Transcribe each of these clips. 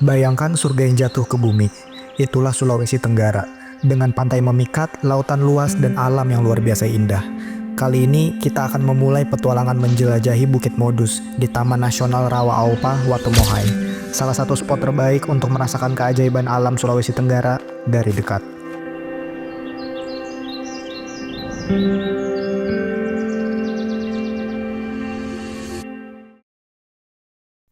Bayangkan surga yang jatuh ke bumi. Itulah Sulawesi Tenggara, dengan pantai memikat, lautan luas, dan alam yang luar biasa indah. Kali ini kita akan memulai petualangan menjelajahi Bukit Modus di Taman Nasional Rawa Aupa, Watumohai. Salah satu spot terbaik untuk merasakan keajaiban alam Sulawesi Tenggara dari dekat.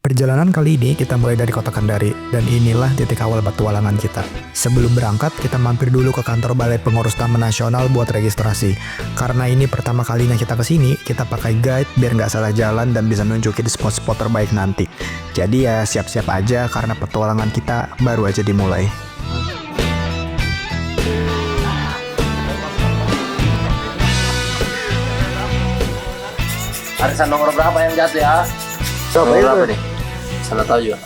Perjalanan kali ini kita mulai dari Kota Kendari, dan inilah titik awal petualangan kita. Sebelum berangkat, kita mampir dulu ke kantor Balai Pengurus Taman Nasional buat registrasi. Karena ini pertama kalinya kita kesini, kita pakai guide biar nggak salah jalan dan bisa nunjukin spot-spot terbaik nanti. Jadi ya siap-siap aja karena petualangan kita baru aja dimulai. Arisan nomor berapa yang jatuh ya? Coba Berapa itu nih? Salah tahu juga.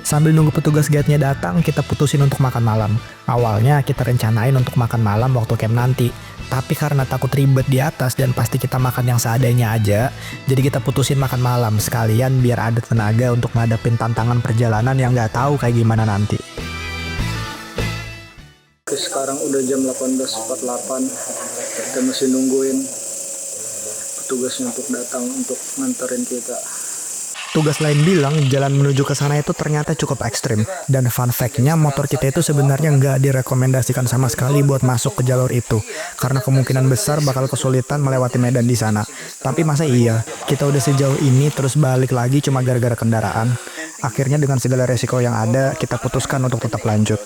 Sambil nunggu petugas guide-nya datang, kita putusin untuk makan malam. Awalnya kita rencanain untuk makan malam waktu camp nanti. Tapi karena takut ribet di atas dan pasti kita makan yang seadanya aja, jadi kita putusin makan malam sekalian biar ada tenaga untuk ngadepin tantangan perjalanan yang nggak tahu kayak gimana nanti. sekarang udah jam 18.48. Kita masih nungguin petugasnya untuk datang untuk nganterin kita. Tugas lain bilang jalan menuju ke sana itu ternyata cukup ekstrim. Dan fun fact-nya motor kita itu sebenarnya nggak direkomendasikan sama sekali buat masuk ke jalur itu. Karena kemungkinan besar bakal kesulitan melewati medan di sana. Tapi masa iya, kita udah sejauh ini terus balik lagi cuma gara-gara kendaraan. Akhirnya dengan segala resiko yang ada, kita putuskan untuk tetap lanjut.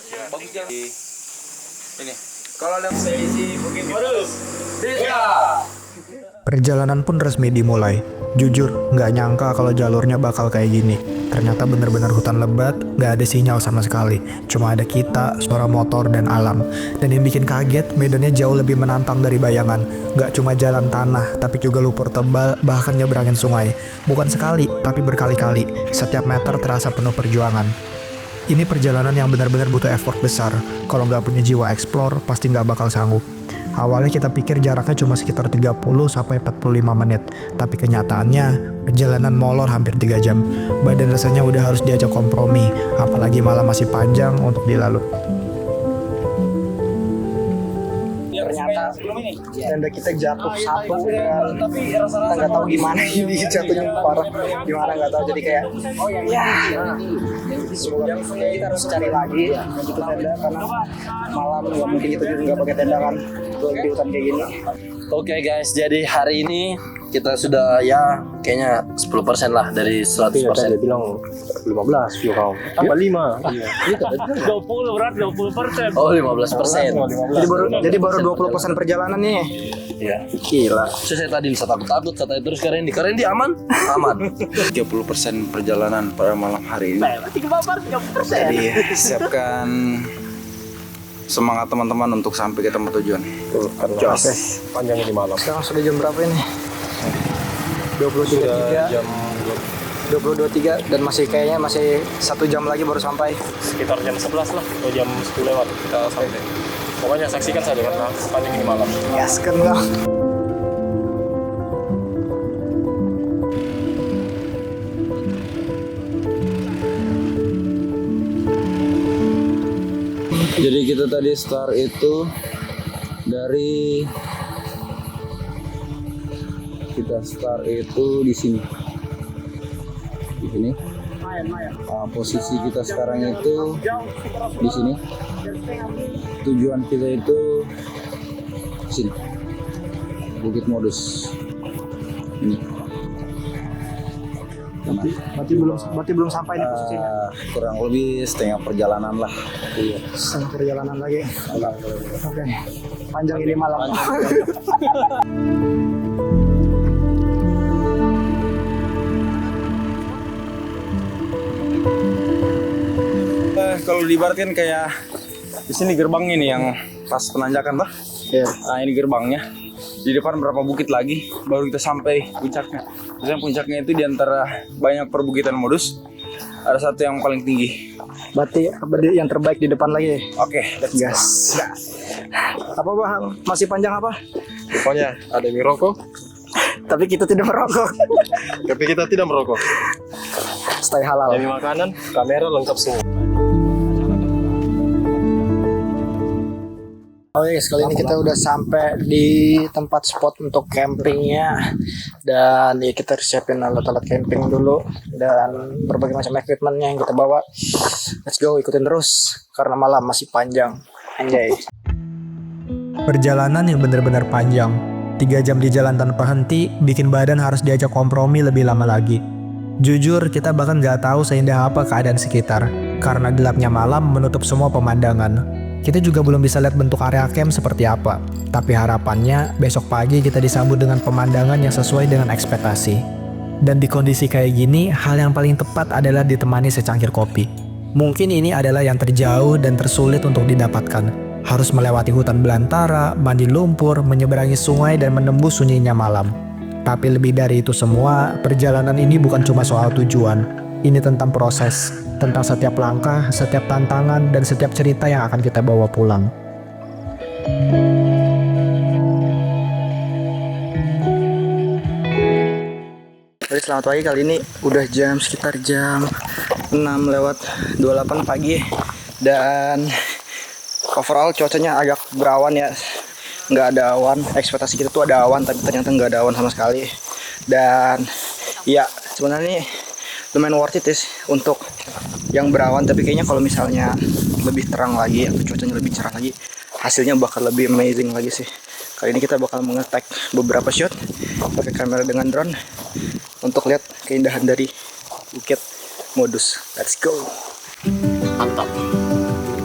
Ini. Kalau yang seisi Bukit Modus. Perjalanan pun resmi dimulai. Jujur, nggak nyangka kalau jalurnya bakal kayak gini. Ternyata bener-bener hutan lebat, nggak ada sinyal sama sekali. Cuma ada kita, suara motor, dan alam. Dan yang bikin kaget, medannya jauh lebih menantang dari bayangan. Nggak cuma jalan tanah, tapi juga lumpur tebal, bahkan nyebrangin sungai. Bukan sekali, tapi berkali-kali. Setiap meter terasa penuh perjuangan. Ini perjalanan yang benar-benar butuh effort besar. Kalau nggak punya jiwa explore, pasti nggak bakal sanggup. Awalnya kita pikir jaraknya cuma sekitar 30-45 menit. Tapi kenyataannya, perjalanan molor hampir 3 jam. Badan rasanya udah harus diajak kompromi. Apalagi malam masih panjang untuk dilalui. Ternyata tenda kita jatuh satu dan kita nggak tahu gimana ini jatuhnya parah. Gimana nggak tahu, jadi kayak ya semoga kita harus cari lagi itu tenda karena malam nggak mungkin kita juga nggak pakai tenda kan di hutan kayak gini. Oke guys, jadi hari ini kita sudah ya kayaknya 10% lah dari 100%. Dia bilang 15 view kau. Apa 5? Iya. 20 berat 20%. Oh 15%. Jadi baru 20% perjalanan nih. Iya. Gila. Saya tadi bisa takut-takut katanya terus Karendi. Karendi aman? Aman. 30% perjalanan pada malam hari ini. Jadi siapkan semangat teman-teman untuk sampai ke tempat tujuan. Oke. Panjang ini malam. Sekarang sudah jam berapa ini? 23.3 Jam 22.3 dan kayaknya masih 1 jam lagi baru sampai. sekitar jam 11 lah atau jam 10 lewat kita sampai. Pokoknya saksikan saja karena panjang ini malam. Gaskan lah. Jadi kita tadi start itu dari di sini. Di sini. Posisi kita sekarang itu di sini. Tujuan kita itu di sini. Bukit Modus. Ini. Berarti belum sampai di posisinya. Kurang lebih setengah perjalanan lah. Iya. Setengah perjalanan lagi. Oke. Panjang ini malam. Kalau diibaratkan kayak di sini gerbangnya nih yang pas penanjakan tuh. Iya. Nah ini gerbangnya. Di depan berapa bukit lagi baru kita sampai puncaknya. Terus puncaknya itu di antara banyak perbukitan Modus ada satu yang paling tinggi. Berarti yang terbaik di depan lagi. Oke, let's go. Gas. Apa Bang? Masih panjang apa? Pokoknya ada merokok, Tapi kita tidak merokok. tapi kita tidak merokok. stay halal. Dari makanan, kamera lengkap semua. Oke, kali ini kita udah sampai di tempat spot untuk campingnya. Dan ya kita siapin alat-alat camping dulu dan berbagai macam equipmentnya yang kita bawa. Let's go, ikutin terus karena malam masih panjang. Anjay. Perjalanan yang benar-benar panjang. 3 jam di jalan tanpa henti, bikin badan harus diajak kompromi lebih lama lagi. Jujur, kita bahkan gak tahu seindah apa keadaan sekitar, karena gelapnya malam menutup semua pemandangan. Kita juga belum bisa lihat bentuk area camp seperti apa, tapi harapannya besok pagi kita disambut dengan pemandangan yang sesuai dengan ekspektasi. Dan di kondisi kayak gini, hal yang paling tepat adalah ditemani secangkir kopi. Mungkin ini adalah yang terjauh dan tersulit untuk didapatkan. Harus melewati hutan belantara, mandi lumpur, menyeberangi sungai dan menembus sunyinya malam. Tapi lebih dari itu semua, perjalanan ini bukan cuma soal tujuan. Ini tentang proses, tentang setiap langkah, setiap tantangan, dan setiap cerita yang akan kita bawa pulang. Oke, selamat pagi. Kali ini udah sekitar jam 6:28 pagi. Dan overall cuacanya agak berawan ya. Nggak ada awan, ekspektasi kita tuh ada awan, tapi ternyata nggak ada awan sama sekali. Dan ya sebenarnya lumayan worth it untuk yang berawan, tapi kayaknya kalau misalnya lebih terang lagi atau cuacanya lebih cerah lagi, hasilnya bakal lebih amazing lagi sih. Kali ini kita bakal mengetek beberapa shot pakai kamera dengan drone untuk lihat keindahan dari Bukit Modus. Let's go. Mantap.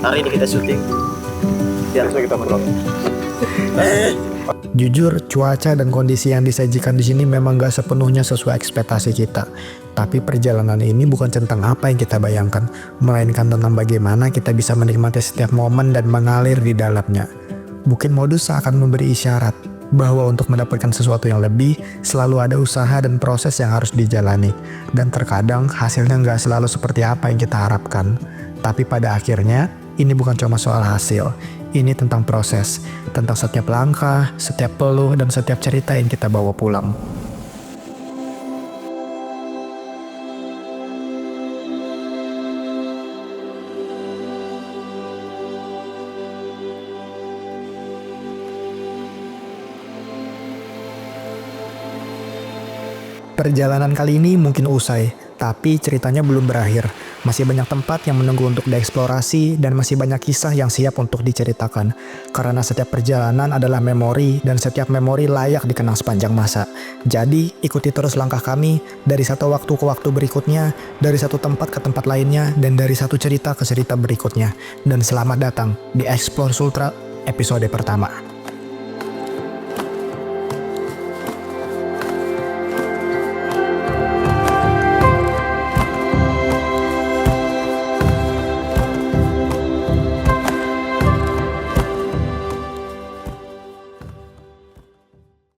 Hari ini kita syuting. Biar kita pulang. Jujur, cuaca dan kondisi yang disajikan di sini memang gak sepenuhnya sesuai ekspektasi kita. Tapi perjalanan ini bukan tentang apa yang kita bayangkan, melainkan tentang bagaimana kita bisa menikmati setiap momen dan mengalir di dalamnya. Bukit Modus akan memberi isyarat bahwa untuk mendapatkan sesuatu yang lebih, selalu ada usaha dan proses yang harus dijalani. Dan terkadang hasilnya gak selalu seperti apa yang kita harapkan. Tapi pada akhirnya, ini bukan cuma soal hasil. Ini tentang proses, tentang setiap langkah, setiap peluh, dan setiap cerita yang kita bawa pulang. Perjalanan kali ini mungkin usai, tapi ceritanya belum berakhir. Masih banyak tempat yang menunggu untuk dieksplorasi dan masih banyak kisah yang siap untuk diceritakan. Karena setiap perjalanan adalah memori dan setiap memori layak dikenang sepanjang masa. Jadi ikuti terus langkah kami dari satu waktu ke waktu berikutnya, dari satu tempat ke tempat lainnya, dan dari satu cerita ke cerita berikutnya. Dan selamat datang di Explore Sultra episode pertama.